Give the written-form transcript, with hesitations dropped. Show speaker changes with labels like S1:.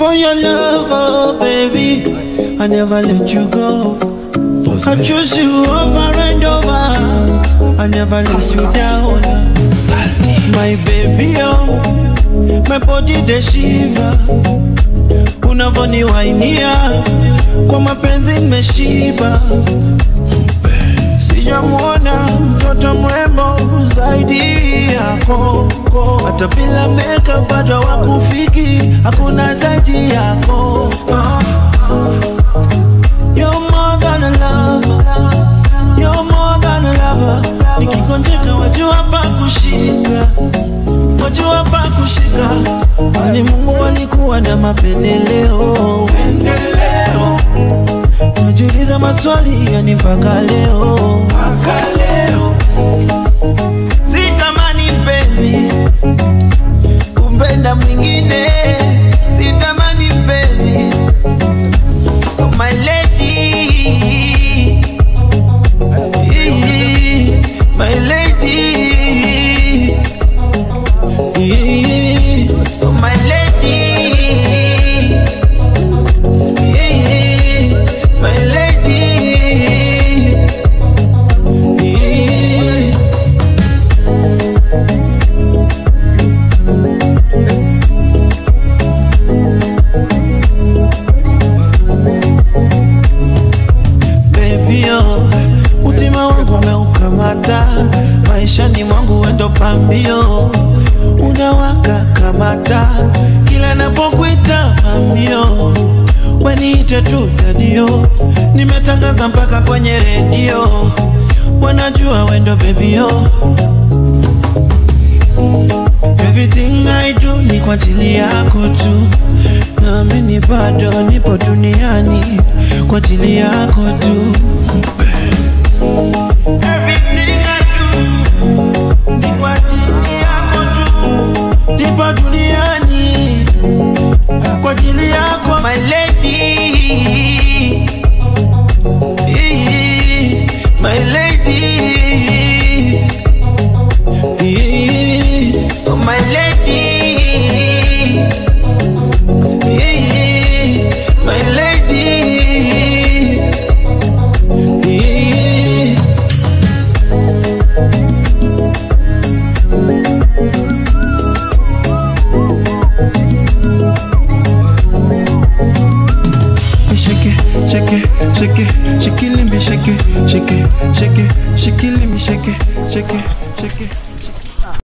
S1: For your love, oh baby, I never let you go. I choose you over and over, I never let you down. My baby, oh, my body the shiva. Unavoni wainia, kwa mapenzi nimeshiba. Sijamuona mtoto mrembo zaidi yako. Hata bila makeup bado wakufiki, hakuna zaidi yako. You're more than a lover, you're more than a lover. Nikigonjeka wajua pa kushika, wajua pa kushika. Wali Mungu walikuwa na mapendeleo. Najiuliza maswali yani mpaka leo. Sitamani mpenzi kumpenda mwingine, sitamani mpenzi. Oh my lady, my lady, oh my lady, my lady. Baby, oh, utima wangu umeukamata, maisha ni mwangu wendo pambio. Unawaka kamata, kila napokuita pambio. Weniite tu dadio, nimetangaza mpaka kwenye radio. Wanajua wendo baby, oh. Everything I do ni kwa ajili yako tu, na mimi bado nipo duniani kwa ajili yako tu. Everything I do ni kwa ajili yako tu, nipo duniani kwa ajili yako my lady.